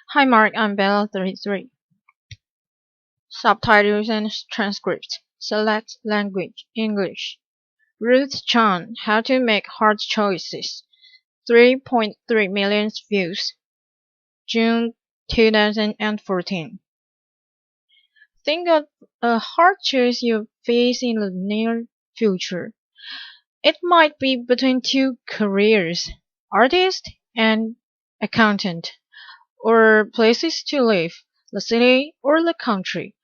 Hi Mark, I'm Bella33. Subtitles and transcript. Select language, English. Ruth Chang, How to Make Hard Choices. 3.3 million views. June 2014. Think of a hard choice you face in the near future. It might be between two careers, artist and accountant, or places to live, the city or the country,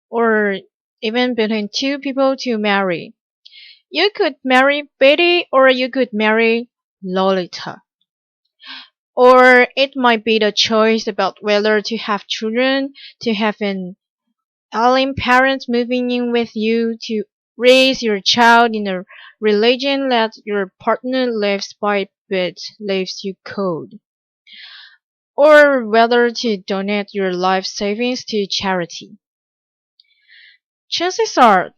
or even between two people to marry. You could marry Betty or you could marry Lolita. Or it might be the choice about whether to have children, to have an alien parent moving in with you, to raise your child in a religion that your partner lives by but leaves you cold. Or whether to donate your life savings to charity. Chances are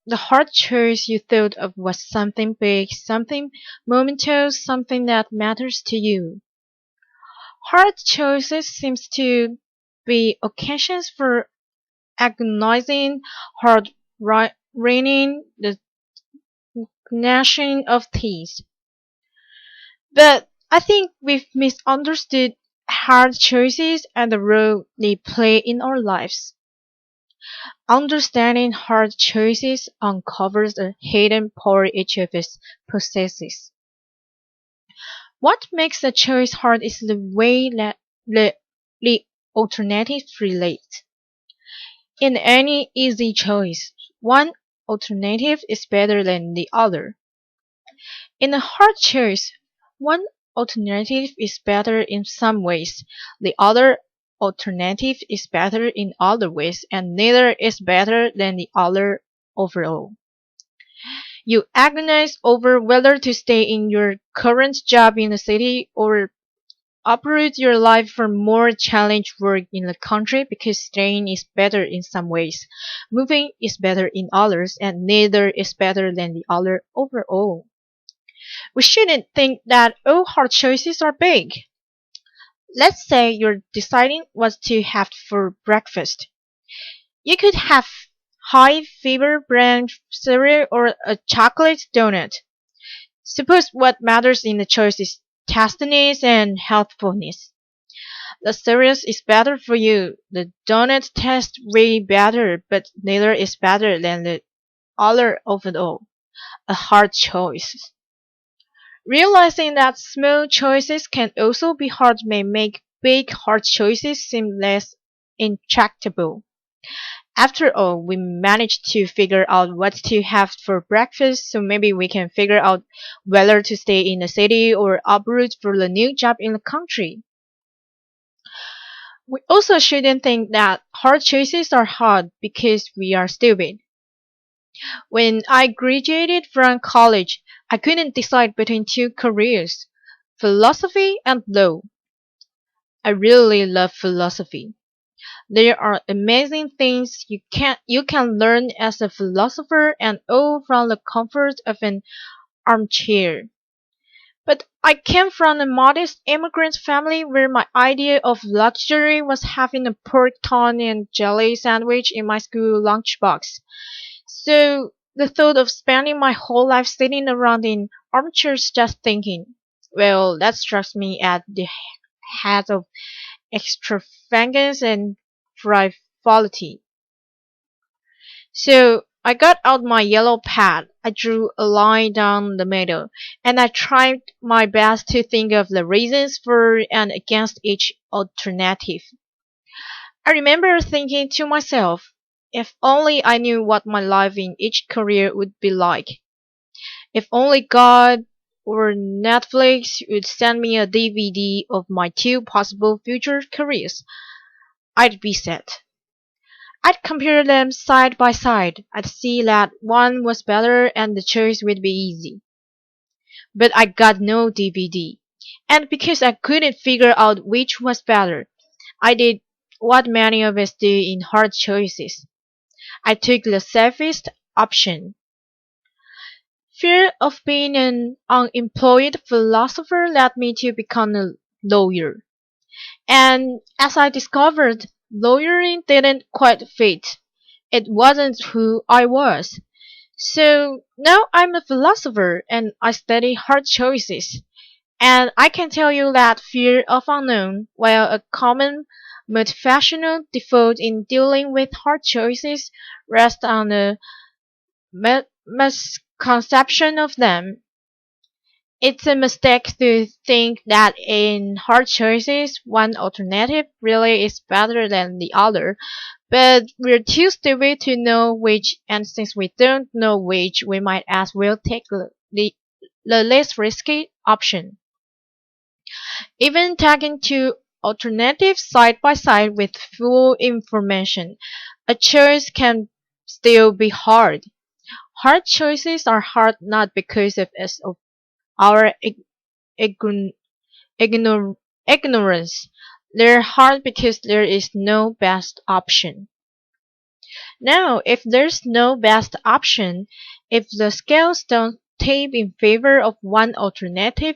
the hard choice you thought of was something big, something momentous, something that matters to you. Hard choices seems to be occasions for agonizing, hard raining, the gnashing of teeth. But I think we've misunderstood hard choices and the role they play in our lives. Understanding hard choices uncovers the hidden power each of us possesses. What makes a choice hard is the way that the alternatives relate. In any easy choice, one alternative is better than the other. In a hard choice, one alternative is better in some ways, the other alternative is better in other ways, and neither is better than the other overall. You agonize over whether to stay in your current job in the city or uproot your life for more challenge work in the country because staying is better in some ways, moving is better in others, and neither is better than the other overall. We shouldn't think that all hard choices are big. Let's say you're deciding what to have for breakfast. You could have high fiber brand cereal or a chocolate donut. Suppose what matters in the choice is tastiness and healthfulness. The cereal is better for you. The donut tastes way better, but neither is better than the other overall. A hard choice. Realizing that small choices can also be hard may make big hard choices seem less intractable. After all, we managed to figure out what to have for breakfast, so maybe we can figure out whether to stay in the city or uproot for the new job in the country. We also shouldn't think that hard choices are hard because we are stupid. When I graduated from college, I couldn't decide between two careers, philosophy and law. I really love philosophy. There are amazing things you can learn as a philosopher and all from the comfort of an armchair. But I came from a modest immigrant family where my idea of luxury was having a pork tongue and jelly sandwich in my school lunchbox. So the thought of spending my whole life sitting around in armchairs just thinking, well, that struck me at the head of extravagance and frivolity. So I got out my yellow pad, I drew a line down the middle, and I tried my best to think of the reasons for and against each alternative. I remember thinking to myself, if only I knew what my life in each career would be like. If only God or Netflix would send me a DVD of my two possible future careers, I'd be set. I'd compare them side by side. I'd see that one was better and the choice would be easy. But I got no DVD. And because I couldn't figure out which was better, I did what many of us do in hard choices. I took the safest option. Fear of being an unemployed philosopher led me to become a lawyer. And as I discovered, lawyering didn't quite fit. It wasn't who I was. So now I'm a philosopher and I study hard choices. And I can tell you that fear of unknown, while a common motivational default in dealing with hard choices, rests on a misconception of them. It's a mistake to think that in hard choices, one alternative really is better than the other, but we're too stupid to know which, and since we don't know which, we might as well take the least risky option. Even tagging two alternatives side by side with full information, a choice can still be hard. Hard choices are hard not because of our ign- ignorance. They're hard because there is no best option. Now, if there's no best option, if the scales don't tip in favor of one alternative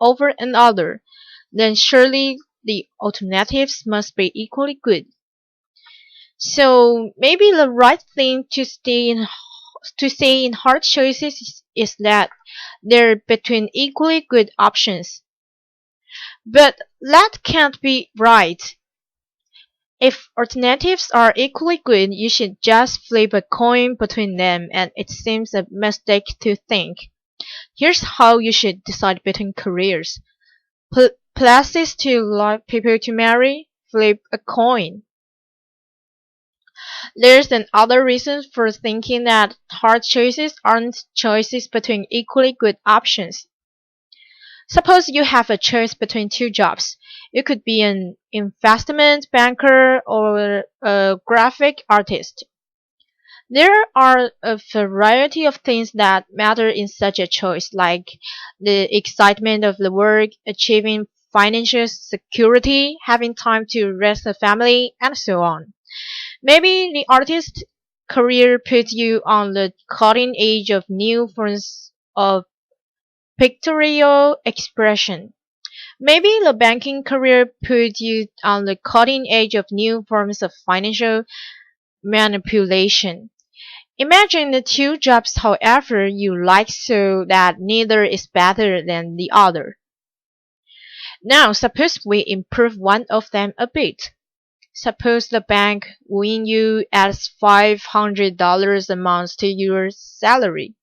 over another, then surely the alternatives must be equally good. So maybe the right thing to say in hard choices is that they're between equally good options. But that can't be right. If alternatives are equally good, you should just flip a coin between them, and it seems a mistake to think. Here's how you should decide between careers. Places to like people to marry, flip a coin. There's another reason for thinking that hard choices aren't choices between equally good options. Suppose you have a choice between two jobs. You could be an investment banker or a graphic artist. There are a variety of things that matter in such a choice, like the excitement of the work, achieving financial security, having time to raise a family, and so on. Maybe the artist career puts you on the cutting edge of new forms of pictorial expression. Maybe the banking career puts you on the cutting edge of new forms of financial manipulation. Imagine the two jobs, however, you like so that neither is better than the other. Now, suppose we improve one of them a bit. Suppose the bank win you adds $500 a month to your salary.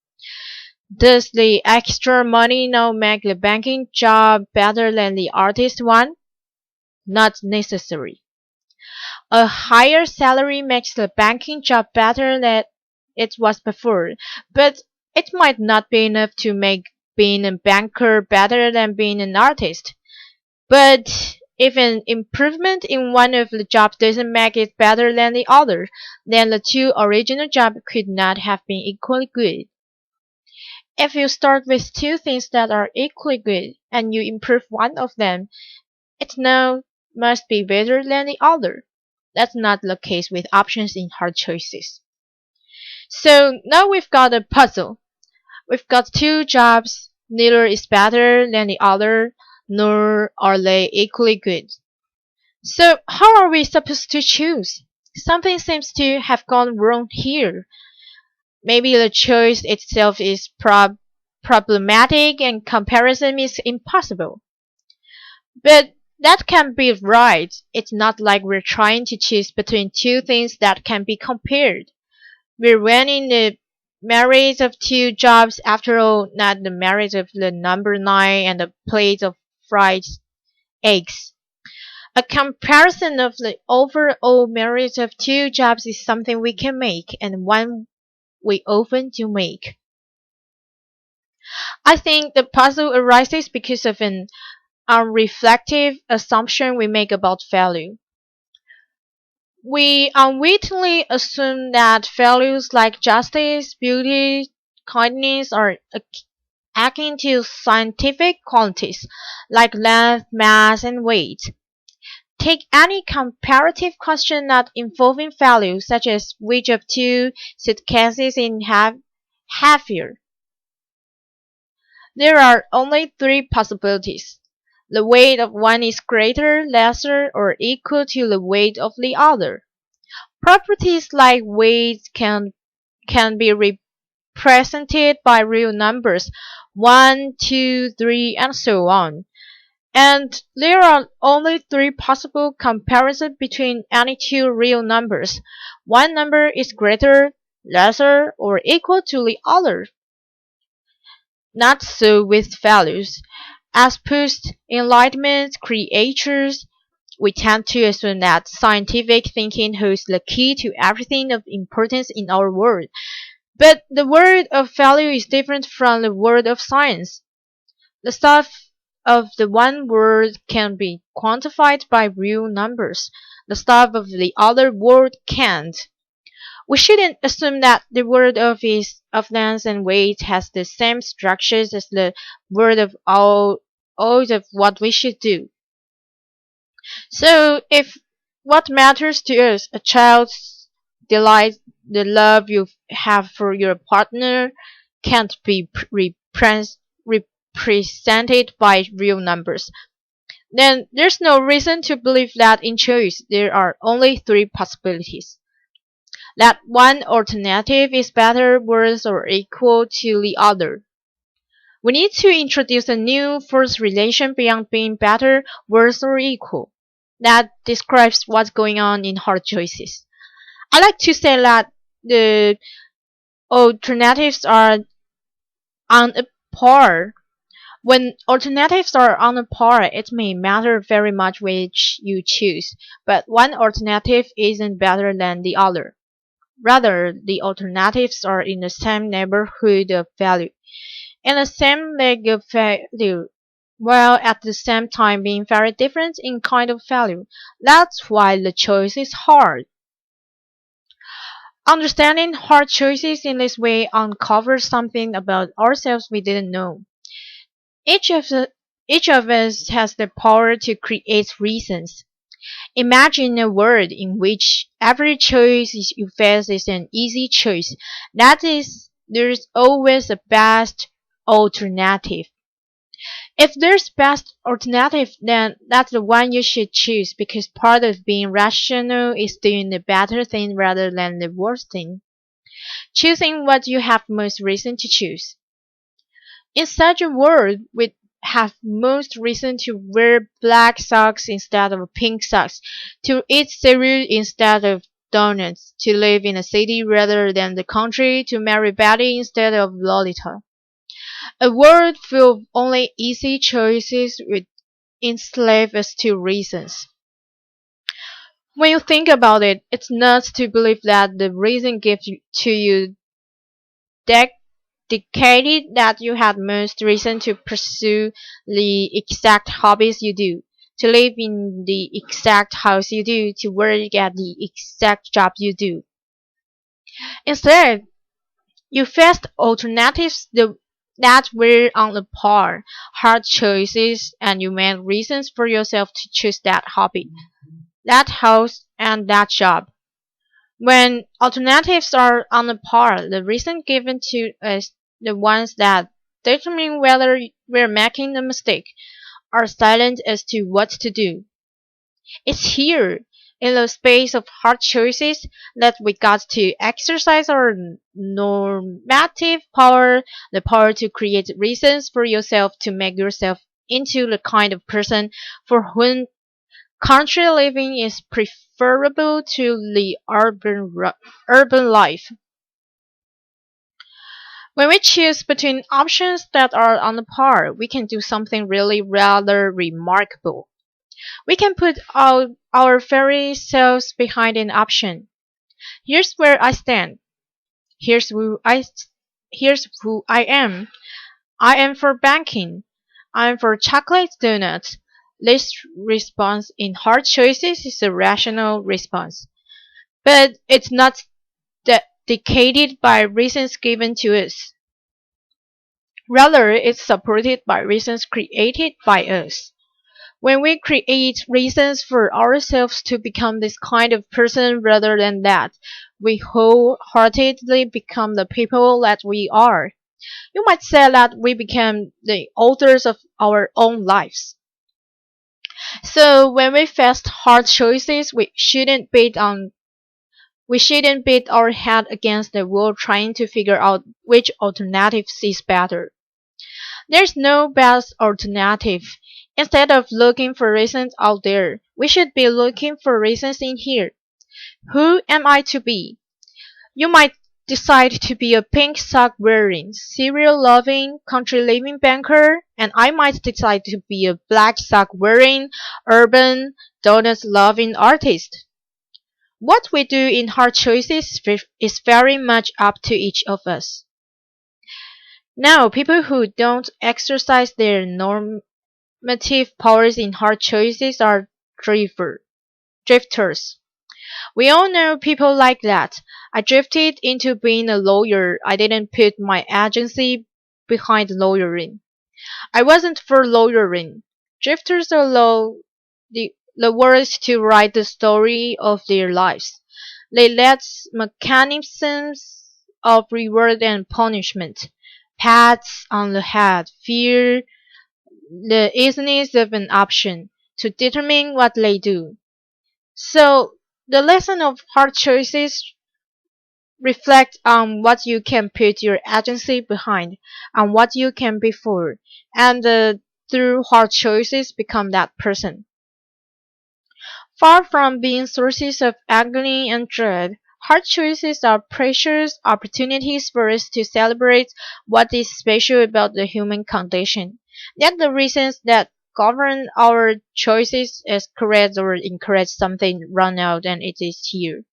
Does the extra money now make the banking job better than the artist one? Not necessary. A higher salary makes the banking job better than it was before, but it might not be enough to make being a banker better than being an artist. But if an improvement in one of the jobs doesn't make it better than the other, then the two original jobs could not have been equally good. If you start with two things that are equally good and you improve one of them, it now must be better than the other. That's not the case with options in hard choices. So now we've got a puzzle. We've got two jobs, neither is better than the other, nor are they equally good. So how are we supposed to choose? Something seems to have gone wrong here. Maybe the choice itself is problematic and comparison is impossible. But that can't be right. It's not like we're trying to choose between two things that can be compared. We're running the marriage of two jobs after all, not the marriage of the number 9 and a plate of fried eggs. A comparison of the overall merit of two jobs is something we can make, and one we often do make. I think the puzzle arises because of an unreflective assumption we make about value. We unwittingly assume that values like justice, beauty, kindness are akin to scientific quantities like length, mass, and weight. Take any comparative question not involving value, such as which of two suitcases is heavier. There are only three possibilities. The weight of one is greater, lesser, or equal to the weight of the other. Properties like weight can be represented by real numbers, 1, 2, 3, and so on. And there are only three possible comparisons between any two real numbers. One number is greater, lesser, or equal to the other. Not so with values. As post-Enlightenment creatures, we tend to assume that scientific thinking holds the key to everything of importance in our world. But the world of value is different from the world of science. The stuff of the one world can be quantified by real numbers. The stuff of the other world can't. We shouldn't assume that the world of length and weight has the same structures as the world of all of what we should do. So if what matters to us, a child's delight, the love you have for your partner, can't be represented by real numbers, then there's no reason to believe that in choice there are only three possibilities. That one alternative is better, worse, or equal to the other. We need to introduce a new fourth relation beyond being better, worse, or equal. That describes what's going on in hard choices. I like to say that the alternatives are on a par. When alternatives are on a par, it may matter very much which you choose, but one alternative isn't better than the other. Rather, the alternatives are in the same neighborhood of value, in the same league of value, while at the same time being very different in kind of value. That's why the choice is hard. Understanding hard choices in this way uncovers something about ourselves we didn't know. Each of, the, each of us has the power to create reasons. Imagine a world in which every choice you face is an easy choice. That is, there's always a best alternative. If there's best alternative, then that's the one you should choose because part of being rational is doing the better thing rather than the worst thing. Choosing what you have most reason to choose. In such a world, we'd have most reason to wear black socks instead of pink socks, to eat cereal instead of donuts, to live in a city rather than the country, to marry Betty instead of Lolita. A world full of only easy choices would enslave us to reasons. When you think about it, it's nuts to believe that the reason given to you dictated that you had most reason to pursue the exact hobbies you do, to live in the exact house you do, to work at the exact job you do. Instead, you faced alternatives that were on the par, hard choices, and you made reasons for yourself to choose that hobby, that house, and that job. When alternatives are on a par, the reason given to us, the ones that determine whether we're making a mistake, are silent as to what to do. It's here, in the space of hard choices, that we got to exercise our normative power, the power to create reasons for yourself to make yourself into the kind of person for whom country living is preferable to the urban life. When we choose between options that are on the par, we can do something really rather remarkable. We can put our very selves behind an option. Here's where I stand. Here's here's who I am. I am for banking. I am for chocolate donuts. This response in hard choices is a rational response. But it's not dictated by reasons given to us. Rather, it's supported by reasons created by us. When we create reasons for ourselves to become this kind of person rather than that, we wholeheartedly become the people that we are. You might say that we become the authors of our own lives. So when we face hard choices, we shouldn't beat our head against the wall trying to figure out which alternative is better. There's no best alternative. Instead of looking for reasons out there, we should be looking for reasons in here. Who am I to be? You might decide to be a pink sock wearing, cereal loving, country living banker, and I might decide to be a black sock wearing, urban, donuts loving artist. What we do in hard choices is very much up to each of us. Now, people who don't exercise their normative powers in hard choices are drifters. We all know people like that. I drifted into being a lawyer. I didn't put my agency behind lawyering. I wasn't for lawyering. Drifters allow the words to write the story of their lives. They let mechanisms of reward and punishment, pats on the head, fear, the easiness of an option, to determine what they do. So, the lesson of hard choices reflect on what you can put your agency behind, on what you can be for, and through hard choices become that person. Far from being sources of agony and dread, hard choices are precious opportunities for us to celebrate what is special about the human condition. That the reasons that govern our choices as correct or incorrect something run out and it is here.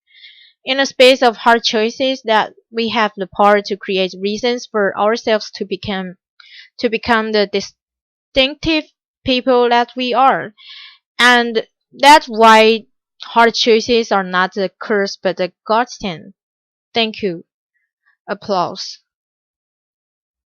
In a space of hard choices that we have the power to create reasons for ourselves to become the distinctive people that we are. And that's why hard choices are not a curse but a godsend. Thank you. Applause.